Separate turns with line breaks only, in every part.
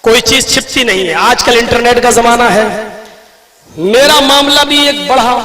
कोई चीज छिपती नहीं है। आजकल इंटरनेट का जमाना है। मेरा मामला भी एक बढ़ा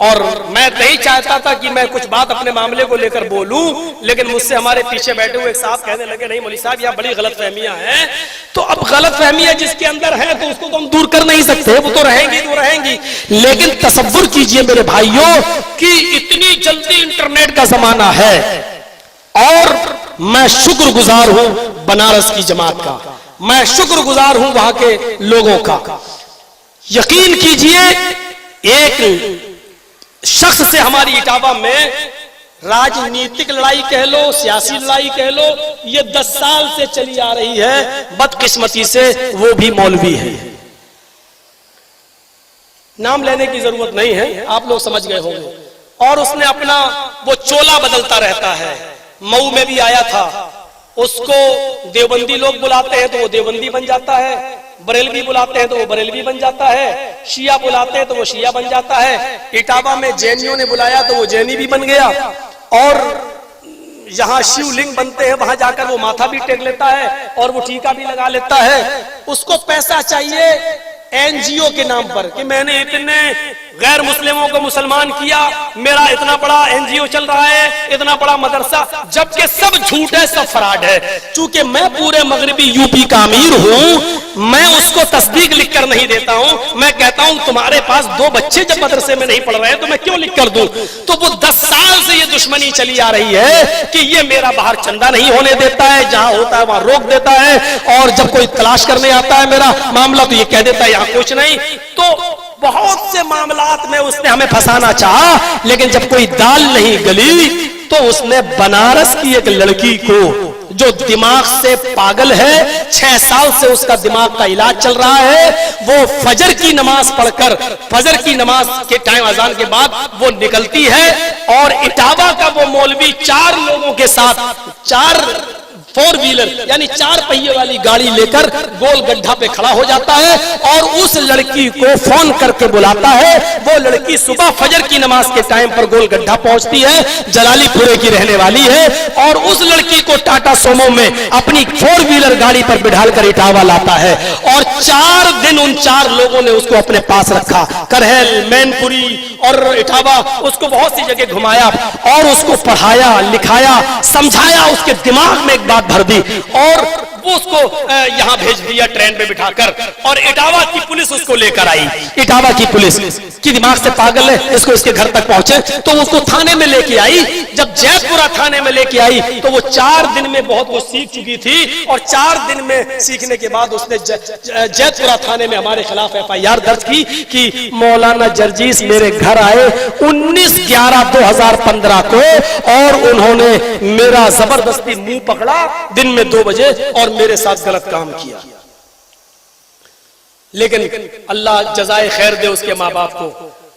और मैं नहीं चाहता था कि मैं कुछ बात अपने मामले को लेकर बोलूं, लेकिन मुझसे हमारे पीछे बैठे हुए एक साहब कहने लगे, नहीं मौलवी साहब, यहाँ बड़ी गलतफहमियां हैं। तो अब गलतफहमियां जिसके अंदर है तो उसको तो हम दूर कर नहीं सकते, वो तो रहेंगी। लेकिन तसव्वुर कीजिए मेरे भाइयों कि इतनी जल्दी इंटरनेट का जमाना है और मैं शुक्रगुजार हूं बनारस की जमात का, मैं शुक्रगुजार हूं वहां के लोगों का। यकीन कीजिए, एक शख्स से हमारी इटावा में राजनीतिक लड़ाई कह लो, सियासी लड़ाई कह लो, ये 10 साल से चली आ रही है। बदकिस्मती से वो भी मौलवी है। नाम लेने की जरूरत नहीं है, आप लोग समझ गए होंगे। और उसने अपना वो चोला बदलता रहता है। मऊ में भी आया था, उसको देवबंदी लोग बुलाते हैं तो वो देवबंदी बन जाता है, बरेलवी बुलाते हैं तो वो बरेलवी बन जाता है, शिया बुलाते हैं तो वो शिया बन जाता है। इटावा में जैनियों ने बुलाया तो वो जैनी भी बन गया। और जहां शिवलिंग बनते हैं वहां जाकर वो माथा भी टेक लेता है और वो टीका भी लगा लेता है। उसको पैसा चाहिए एनजीओ के नाम पर कि मैंने इतने गैर मुस्लिमों को मुसलमान किया, मेरा इतना बड़ा एनजीओ चल रहा है, इतना बड़ा मदरसा, जबकि सब झूठ है, सब फराड है। चूंकि मैं पूरे मगरबी यूपी का अमीर हूं, मैं उसको तस्दीक लिख कर नहीं देता हूं। मैं कहता हूं तुम्हारे पास 2 बच्चे जब मदरसे में नहीं पढ़ रहे तो मैं क्यों लिख कर दूं? तो वो 10 साल से ये दुश्मनी चली आ रही है कि ये मेरा बाहर चंदा नहीं होने देता है, जहां होता है वहां रोक देता है, और जब कोई तलाश करने आता है मेरा मामला तो ये कह देता है यहाँ कुछ नहीं। तो बहुत से मामलात में उसने हमें फंसाना चाहा, लेकिन जब कोई दाल नहीं गली तो उसने बनारस की एक लड़की को जो दिमाग से पागल है, 6 साल से उसका दिमाग का इलाज चल रहा है, वो फजर की नमाज पढ़कर, फजर की नमाज के टाइम अजान के बाद वो निकलती है और इटावा का वो मौलवी 4 लोगों के साथ 4 4 व्हीलर यानी 4 पहिए वाली गाड़ी लेकर गोल गड्ढा पे खड़ा हो जाता है और उस लड़की को फोन करके बुलाता है। वो लड़की सुबह फजर की नमाज के टाइम पर गोल गड्ढा पहुंचती है, जलालीपुरे की रहने वाली है, और उस लड़की को टाटा सोमो में अपनी 4 व्हीलर गाड़ी पर बिठालकर इटावा लाता है। और 4 दिन उन 4 लोगों ने उसको अपने पास रखा, करहल, मैनपुरी और इटावा, उसको बहुत सी जगह घुमाया और उसको पढ़ाया, लिखाया, समझाया, उसके दिमाग में एक बात भर दी और वो उसको यहां भेज दिया ट्रेन पे बिठाकर। और इटावा की पुलिस उसको लेकर आई। इटावा की पुलिस की दिमाग से पागल है, इसको इसके घर तक पहुंचे तो उसको थाने में लेके आई। जब जैतपुरा थाने में लेके आई तो वो 4 दिन में बहुत वो सीख चुकी थी और 4 दिन में सीखने के बाद उसने जैतपुरा थाने में हमारे खिलाफ FIR दर्ज की कि मौलाना जर्जीस मेरे घर आए 19/11/2015 को और उन्होंने मेरा जबरदस्ती मुंह पकड़ा दिन में 2 बजे और मेरे साथ गलत काम किया। लेकिन अल्लाह जज़ाए खैर दे उसके माँ बाप को।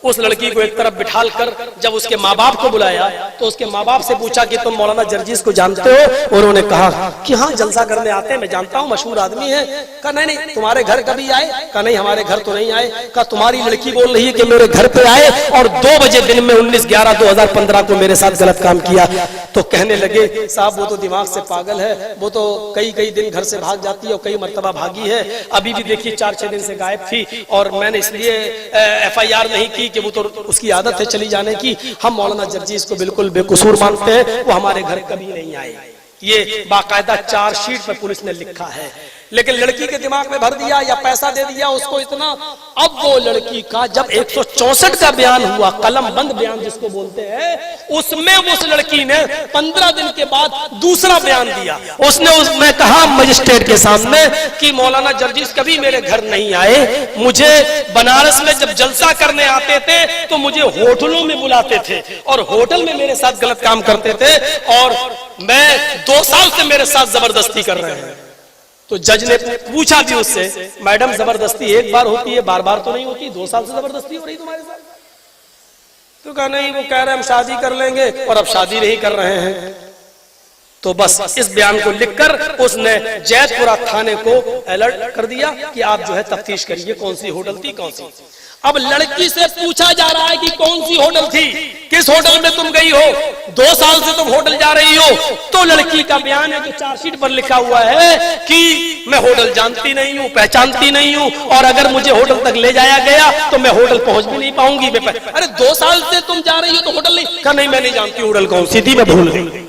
उस लड़की को एक तरफ बिठाल कर जब उसके माँ बाप को बुलाया तो उसके माँ बाप से पूछा कि तुम मौलाना जर्जीस को जानते हो? उन्होंने कहा कि हाँ, जलसा करने आते हैं, मैं जानता हूँ, मशहूर आदमी है। कहा नहीं, तुम्हारे घर कभी आए? कहा नहीं, हमारे घर तो नहीं आए। कहा तुम्हारी लड़की बोल रही है कि मेरे घर पे आए और 2 बजे दिन में 19/11/2015 को मेरे साथ गलत काम किया। तो कहने लगे साहब वो तो दिमाग से पागल है, वो तो कई दिन घर से भाग जाती है और कई मर्तबा भागी है। अभी भी देखिए 4-6 दिन से गायब थी और मैंने इसलिए FIR नहीं की कि वो तो उसकी आदत है चली जाने की। हम मौलाना जर्जीस को बिल्कुल बेकसूर मानते हैं, वो हमारे घर कभी नहीं आए। ये बाकायदा चार्जशीट पर पुलिस ने लिखा है। लेकिन लड़की के दिमाग में भर दिया या पैसा दे दिया उसको इतना। अब वो लड़की का जब 164 का बयान हुआ, कलम बंद बयान जिसको बोलते हैं, उसमें उस लड़की ने 15 दिन के बाद दूसरा बयान दिया। उसने कहा मजिस्ट्रेट के सामने कि मौलाना जर्जीस कभी मेरे घर नहीं आए, मुझे बनारस में जब जलसा करने आते थे तो मुझे होटलों में बुलाते थे और होटल में मेरे साथ गलत काम करते थे और मैं 2 साल से मेरे साथ जबरदस्ती कर रहे हैं। तो जज ने पूछा भी उससे, मैडम जबरदस्ती एक बार होती है, बार-बार तो नहीं होती, 2 साल से जबरदस्ती हो रही तुम्हारे साथ? तो कहा नहीं, वो कह रहे हम शादी कर लेंगे और अब शादी नहीं कर रहे हैं। तो बस इस बयान को लिखकर उसने जैतपुरा थाने को अलर्ट कर दिया कि आप जो है तफ्तीश करिए कौन सी होटल थी, कौन सी। अब लड़की से पूछा जा रहा है कि कौन सी होटल थी, किस होटल में तुम गई हो। 2 साल से तुम होटल जा रही हो। तो लड़की का बयान है जो चार्जशीट पर लिखा हुआ है कि मैं होटल जानती नहीं हूँ, पहचानती नहीं हूँ, और अगर मुझे होटल तक ले जाया गया तो मैं होटल पहुंच भी नहीं पाऊंगी। अरे 2 साल से तुम जा रही हो तो होटल नहीं का, नहीं मैं नहीं जानती होटल कौन सी थी, मैं भूल गई।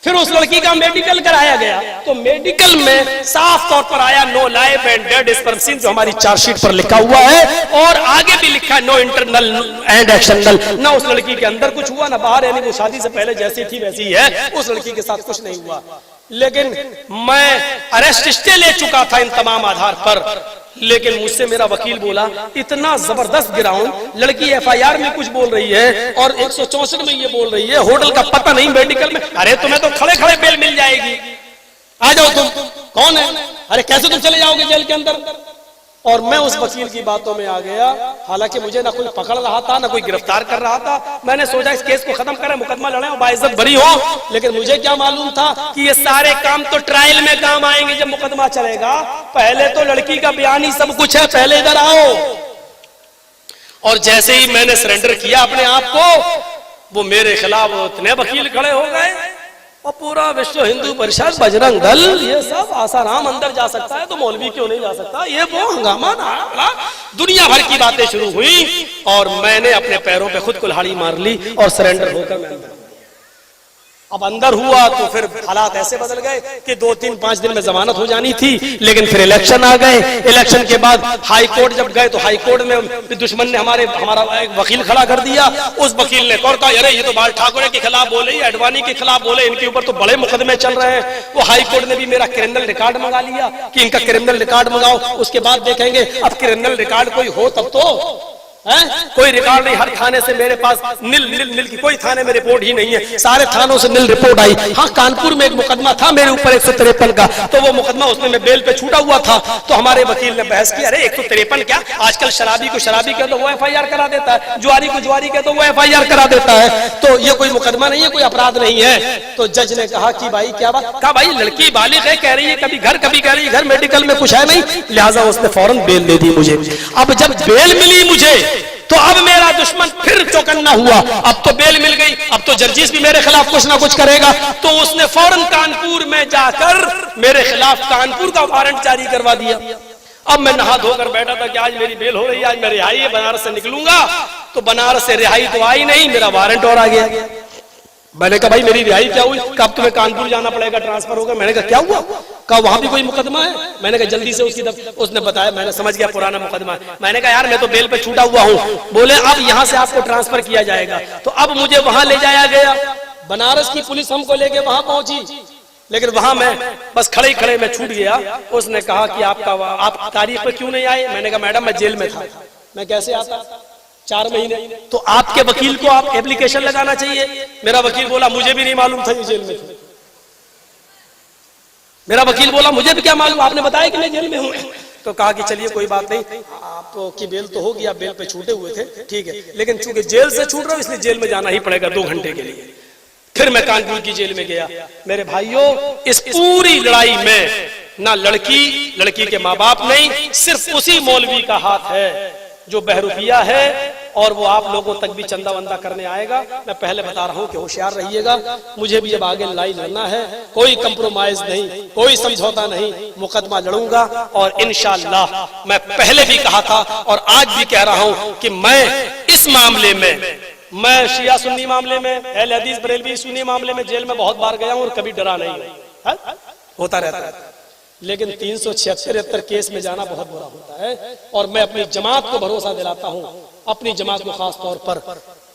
फिर उस लड़की का मेडिकल कराया गया तो मेडिकल में साफ तौर पर आया no life and dead sperm seen, जो हमारी चार्जशीट पर लिखा हुआ है, और आगे भी लिखा नो इंटरनल एंड एक्सटर्नल। ना उस लड़की के अंदर कुछ हुआ ना बाहर, यानी वो शादी से पहले जैसी थी वैसी ही है, उस लड़की के साथ कुछ नहीं हुआ। लेकिन मैं अरेस्ट स्टे ले चुका था इन तमाम आधार पर, लेकिन मुझसे मेरा वकील बोला इतना जबरदस्त ग्राउंड, लड़की एफआईआर में कुछ बोल रही है और 164 में ये बोल रही है, होटल का पता नहीं, मेडिकल में। अरे तुम्हें तो खड़े खड़े बेल मिल जाएगी, आ जाओ तुम। कौन है? अरे कैसे तुम चले जाओगे जेल के अंदर? और मैं उस वकील की बातों में आ गया, हालांकि मुझे ना कोई पकड़ रहा था ना कोई गिरफ्तार कर रहा था। मैंने सोचा इस केस को खत्म करें, मुकदमा लड़े और बाइज्जत बरी हो। लेकिन मुझे क्या मालूम था कि ये सारे काम तो ट्रायल में काम आएंगे जब मुकदमा चलेगा। पहले तो लड़की का बयान ही सब कुछ है, पहले इधर आओ। और जैसे ही मैंने सरेंडर किया अपने आप को, वो मेरे खिलाफ इतने वकील खड़े हो गए, और पूरा विश्व हिंदू परिषद, बजरंग दल, ये सब आसाराम अंदर जा सकता है तो मौलवी क्यों नहीं जा सकता, ये वो हंगामा ना, दुनिया भर की बातें शुरू हुई। और मैंने अपने पैरों पे खुद कुल्हाड़ी मार ली और सरेंडर होकर मैं अंदर। अब अंदर हुआ तो फिर हालात ऐसे बदल गए कि 2, 3, 5 दिन में जमानत हो जानी थी, लेकिन फिर इलेक्शन आ गए। इलेक्शन के बाद हाई कोर्ट जब गए तो हाई कोर्ट में दुश्मन ने हमारा एक वकील खड़ा कर दिया। उस वकील ने कहा अरे ये तो बाल ठाकरे के खिलाफ बोले, अडवाणी के खिलाफ बोले, इनके ऊपर तो बड़े मुकदमे चल रहे हैं। वो हाई कोर्ट ने भी मेरा क्रिमिनल रिकॉर्ड मंगा लिया कि इनका क्रिमिनल रिकॉर्ड मंगाओ, उसके बाद देखेंगे। अब क्रिमिनल रिकॉर्ड कोई हो तब तो है, कोई रिकॉर्ड नहीं। हर थाने से मेरे पास नील की कोई थाने में रिपोर्ट ही नहीं है, सारे थानों से नील रिपोर्ट आई। हाँ, कानपुर में एक मुकदमा था मेरे ऊपर 153 का, तो वो मुकदमा उसमें मैं बेल पे छूटा हुआ था। तो हमारे वकील ने बहस की, अरे 153 क्या, आजकल शराबी को शराबी कह तो वो एफआईआर करा देता है, जुआरी को जुआरी कह तो वो एफआईआर करा देता है, तो ये कोई मुकदमा नहीं है, कोई अपराध नहीं है। तो जज ने कहा कि भाई क्या बात, कहा भाई लड़की बालिग है, कह रही है कभी घर कभी कह रही है घर, मेडिकल में कुछ है नहीं, लिहाजा उसने फौरन बेल दे दी मुझे। अब जब बेल मिली मुझे तो अब मेरा दुश्मन फिर चौकन्ना हुआ। अब तो बेल मिल गई, अब तो जर्जिस भी मेरे खिलाफ कुछ ना कुछ करेगा। तो उसने फौरन कानपुर में जाकर मेरे खिलाफ कानपुर का वारंट जारी करवा दिया। अब मैं नहा धोकर बैठा था कि आज मेरी बेल हो रही है, आज मैं रिहाई है, बनारस से निकलूंगा। तो बनारस से रिहाई तो आई नहीं, मेरा वारंट और आ गया। मैंने कहा भाई मेरी रिहाई क्या हुई? कब तुम्हें कानपुर जाना पड़ेगा, ट्रांसफर होगा। मैंने कहा क्या हुआ? कहा वहां भी कोई मुकदमा है। मैंने कहा जल्दी से उसने बताया, मैंने समझ गया पुराना मुकदमा है। मैंने कहा यार मैं तो बेल पे छूटा हुआ हूँ। बोले अब यहाँ से आपको ट्रांसफर किया जाएगा। तो अब मुझे वहां ले जाया गया, बनारस की पुलिस हमको लेके वहां पहुंची, लेकिन वहां मैं बस खड़े ही खड़े में छूट गया। उसने कहा कि आप तारीख पे क्यों नहीं आए? मैंने कहा मैडम मैं जेल में था। मैं कैसे आता? 4 महीने। तो आपके वकील को आप एप्लीकेशन लगाना चाहिए। मेरा वकील बोला मुझे भी नहीं मालूम था ये जेल में थे। मेरा वकील बोला मुझे भी क्या मालूम, आपने बताया कि मैं जेल में हूं। तो कहा कि चलिए कोई बात नहीं, आपकी बेल तो होगी, आप बेल पे छूटे हुए थे, ठीक है, लेकिन चूंकि जेल से छूट रहा हूं इसलिए जेल में जाना ही पड़ेगा 2 घंटे के लिए। फिर मैं कानपुर की जेल में गया। मेरे भाइयों, इस पूरी लड़ाई में ना लड़की के माँ बाप नहीं, सिर्फ उसी मौलवी का हाथ है जो बहरूपिया है, और वो आप लोगों तक भी चंदा वंदा करने आएगा। मैं पहले बता रहा हूं कि होशियार रहिएगा। मुझे भी अब आगे लड़ाई लड़ना है, कोई कंप्रोमाइज नहीं, कोई समझौता नहीं, मुकदमा लड़ूंगा। और इंशाअल्लाह मैं पहले भी कहा था और आज भी कह रहा हूं कि मैं इस मामले में, मैं शिया सुन्नी मामले में, अहले हदीस बरेलवी सुन्नी मामले में जेल में बहुत बार गया हूं और कभी डरा नहीं। होता रहता है, लेकिन 376 केस में जाना बहुत बुरा होता है। और मैं अपनी जमात को भरोसा दिलाता हूं, अपनी जमात को खास तौर पर,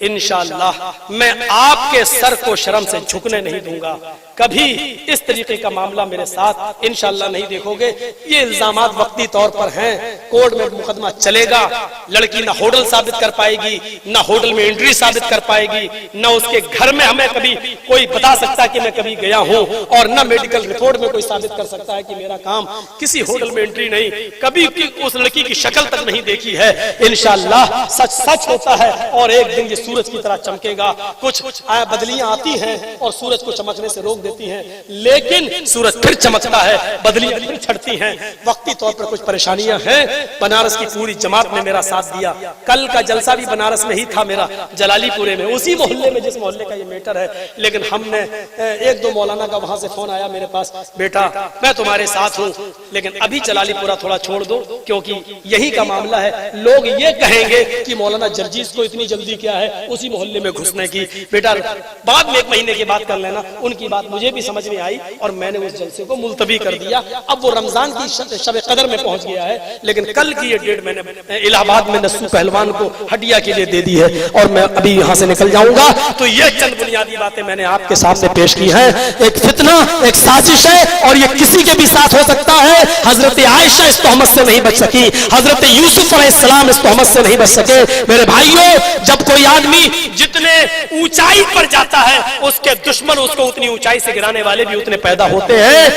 इंशाअल्लाह मैं आपके सर को शर्म से झुकने नहीं दूंगा। कभी इस तरीके का मामला मेरे साथ इंशाअल्लाह नहीं देखोगे। ये इल्जामात वक्ती तौर पर हैं, कोर्ट में मुकदमा चलेगा, लड़की ना होटल साबित कर पाएगी, ना होटल में एंट्री साबित कर पाएगी, ना उसके घर में हमें कभी कोई बता सकता कि मैं कभी गया हूं, और ना मेडिकल रिपोर्ट में कोई साबित कर सकता है कि मेरा काम किसी होटल में एंट्री नहीं, कभी उस लड़की की शक्ल तक नहीं देखी है। इंशाअल्लाह सच सच होता है और एक दिन ये सूरज की तरह चमकेगा। कुछ बदलियां आती हैं और सूरज को चमकने से रोक देती हैं, लेकिन सूरज फिर चमकता है, बदलियां फिर छटती हैं। वक्ती तौर पर कुछ परेशानियां हैं। बनारस की पूरी जमात ने मेरा साथ दिया। कल का जलसा भी बनारस में ही था मेरा, जलालीपुरे में, उसी मोहल्ले में जिस मोहल्ले का ये मैटर है। लेकिन हमने एक दो मौलाना का वहां से फोन आया मेरे पास, बेटा मैं तुम्हारे साथ हूं, लेकिन अभी जलालीपुरा थोड़ा छोड़ दो, क्योंकि यही का मामला है। लोग ये कहेंगे कि मौलाना जर्जीस को इतनी जल्दी क्या है उसी मोहल्ले में घुसने की। बेटा बाद में 1 महीने की बात कर लेना। उनकी बात मुझे भी समझ में आई और मैंने उस जलसे को मुलतवी कर दिया। अब वो रमजान की शब कदर में पहुंच गया है, लेकिन कल की ये डेट मैंने इलाहाबाद में नस्सू पहलवान को हड्डिया के लिए दे दी है और मैं अभी यहाँ से निकल जाऊंगा। तो ये चंद बुनियादी बातें मैंने आपके सामने पेश की है। एक फितना, एक साजिश है और ये किसी के भी साथ हो सकता है। हजरत आयशा इस तहमत से नहीं बच सकी, हजरत यूसुफ अलैहिस्सलाम इस तहमत से नहीं बच सके। मेरे भाइयों, जब कोई आदमी जितने ऊंचाई पर जाता है उसके दुश्मन उसको उतनी ऊंचाई से गिराने वाले भी उतने पैदा होते हैं।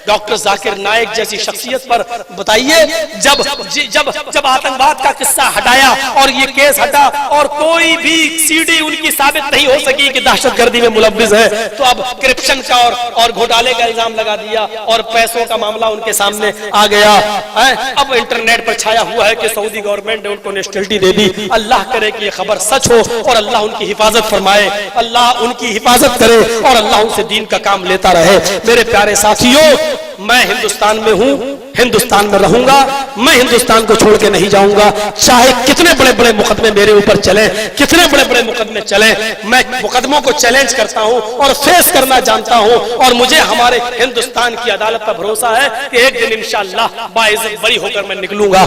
डॉक्टर जाकिर नाइक जैसी शख्सियत पर बताइए, जब आतंकवाद का किस्सा हटाया और ये केस हटा और कोई भी सीडी उनकी साबित नहीं हो सकी कि दहशतगर्दी में मुलव्विस है, तो अब करप्शन का और घोटाले का इल्जाम लगा दिया और पैसों का मामला उनके सामने आ गया है। अब इंटरनेट पर छाया हुआ है कि सऊदी गवर्नमेंट ने उनको नेशनलिटी दे दी। अल्लाह करे कि ये खबर सच हो और अल्लाह उनकी हिफाजत फरमाए, अल्लाह उनकी हिफाजत करे और अल्लाह उनसे दीन का काम लेता रहे। मेरे प्यारे साथियों, मैं हिंदुस्तान में हूं, हिंदुस्तान में रहूंगा, मैं हिंदुस्तान को छोड़ के नहीं जाऊंगा। चाहे कितने बड़े बड़े मुकदमे मेरे ऊपर चले, कितने बड़े बड़े मुकदमे चले, मैं मुकदमों को चैलेंज करता हूं और फेस करना जानता हूं। और मुझे हमारे हिंदुस्तान की अदालत पर भरोसा है कि एक दिन इंशाअल्लाह बाइज्जत बरी होकर मैं निकलूंगा।